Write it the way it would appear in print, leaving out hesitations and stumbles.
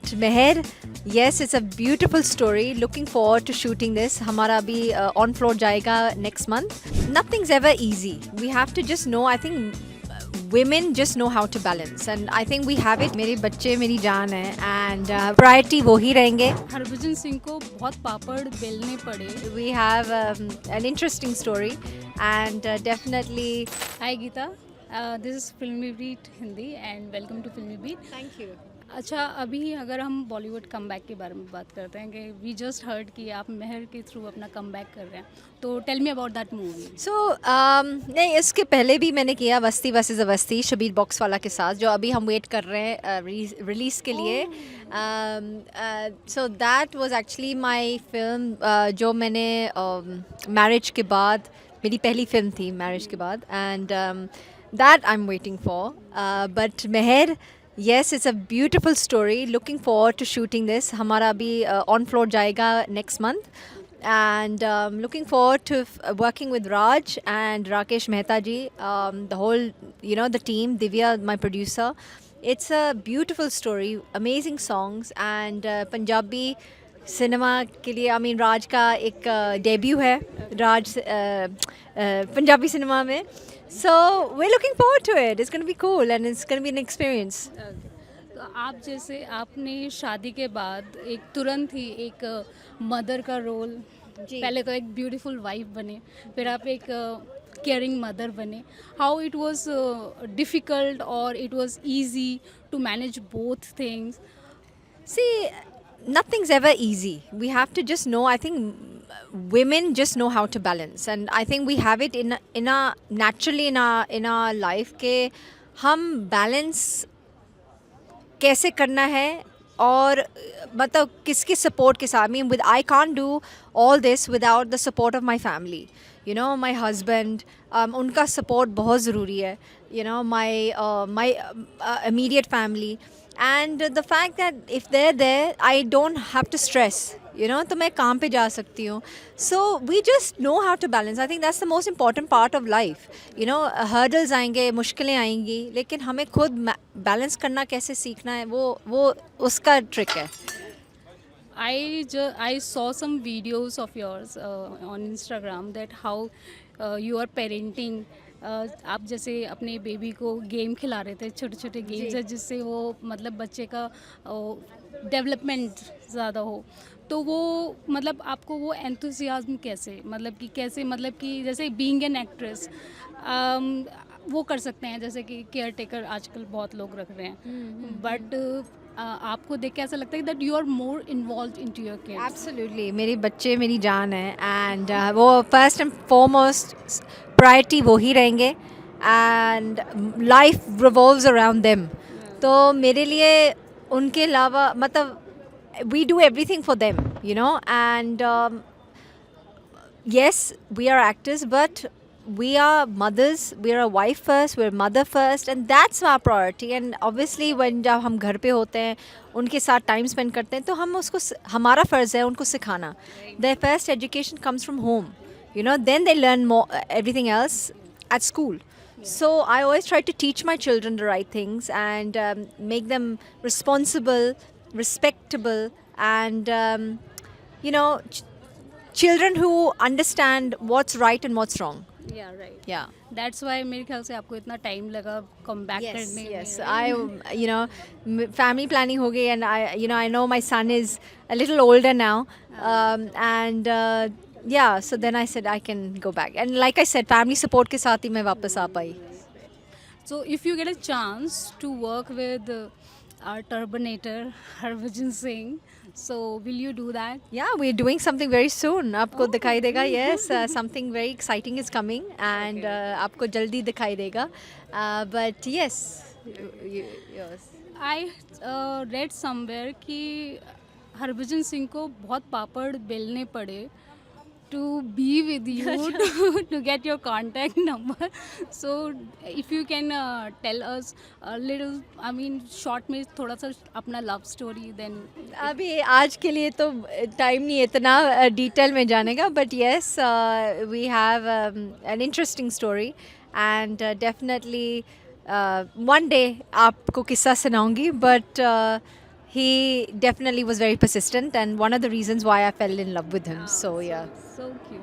but Meher, yes, it's a beautiful story. Looking forward to shooting this. हमारा अभी on floor जाएगा next month. Nothing's ever easy. We have to just know. I think women just know how to balance, and I think we have it. मेरे बच्चे मेरी जान है, and priority वो ही रहेंगे. हरभजन सिंह को बहुत पापड़ बेलने पड़े. We have an interesting story, and definitely. Hi Geeta, this is Filmy Beat Hindi and welcome to Filmy Beat. Thank you. अच्छा, अभी अगर हम बॉलीवुड कमबैक के बारे में बात करते हैं कि वी जस्ट हर्ड कि आप मेहर के थ्रू अपना कमबैक कर रहे हैं, तो tell me about that movie. So नहीं, इसके पहले भी मैंने किया वस्ती वर्सेस अवस्थी शबीर बॉक्स वाला के साथ, जो अभी हम वेट कर रहे हैं रिलीज़ के लिए. So that was actually my film जो मैंने मैरिज के बाद, मेरी पहली फिल्म थी मैरिज के बाद, and that I am waiting for. But Mehar, yes, it's a beautiful story. Looking forward to shooting this. हमारा अभी on floor जाएगा next month, and looking forward to working with Raj and Rakesh Mehta ji, the whole, the team, Divya, my producer. It's a beautiful story, amazing songs, and Punjabi cinema के लिए, I mean, राज का एक debut है, राज Punjabi cinema में. So we're looking forward to it. It's going to be cool and it's going to be an experience. तो आप जैसे आपने शादी के बाद एक तुरंत ही एक मदर का रोल, पहले तो एक ब्यूटीफुल वाइफ बने, फिर आप एक केयरिंग मदर बने. हाउ इट वाज डिफ़िकल्ट और it was easy to manage both things? See, nothing's ever easy. We have to just know. I think women just know how to balance, and I think we have it in our naturally in our life के हम balance कैसे करना है, और मतलब किसके support के साथ. I mean, I can't do all this without the support of my family. My husband, उनका support बहुत ज़रूरी है. My immediate family. And the fact that if they're there, I don't have to stress. तो मैं काम पे जा सकती हूँ. So we just know how to balance. I think that's the most important part of life. Hurdles आएंगे, मुश्किलें आएंगी, लेकिन हमें खुद बैलेंस करना कैसे सीखना है, वो उसका ट्रिक है. I saw some videos of yours on Instagram that how you are parenting. आप जैसे अपने बेबी को गेम खिला रहे थे, छोटे छोटे गेम्स है जिससे वो मतलब बच्चे का डेवलपमेंट ज़्यादा हो. तो वो मतलब आपको वो एंथुसियाज्म कैसे, मतलब कि जैसे बीइंग एन एक्ट्रेस वो कर सकते हैं, जैसे कि केयर टेकर आजकल बहुत लोग रख रहे हैं, बट आपको देख के ऐसा लगता है that you are more involve into your kids. Absolutely, मेरे बच्चे मेरी जान है, एंड वो फर्स्ट एंड फॉरमोस्ट प्रायोरिटी वो ही रहेंगे, and life revolves around them. तो मेरे लिए उनके अलावा मतलब we do everything for them, and yes, we are actors, but we are mothers. We are a wife first, we're mother first, and that's our priority. And obviously when जब हम घर पे होते हैं, उनके साथ टाइम स्पेंड करते हैं, तो हम उसको, हमारा फ़र्ज़ है उनको सिखाना. Their first education comes from home, then they learn more everything else at school. So I always try to teach my children the right things, and make them responsible, respectable, and children who understand what's right and what's wrong. Yeah, right. Yeah. That's why मेरे ख्याल से आपको इतना time लगा come back करने में. Yes. I family planning हो गई, and I know my son is a little older now, and yeah, so then I said I can go back, and like I said, family support के साथ ही मैं वापस आ पाई. So if you get a chance to work with our Turbinator Harbhajan Singh, so will you do that? Yeah, we're doing something very soon. आपको दिखाई देगा. Yes, something very exciting is coming, and आपको जल्दी दिखाई देगा. But yes, yours. I read somewhere कि हरभजन सिंह को बहुत पापड़ बेलने पड़े to be with you to get your contact number. So if you can tell us a little, I mean short में थोड़ा सा अपना love story, then अभी आज के लिए तो टाइम नहीं है इतना डिटेल में जाने का, but yes, we have an interesting story, and definitely one day आपको किस्सा सुनाऊंगी. बट he definitely was very persistent, and one of the reasons why I fell in love with him. So yeah. So cute.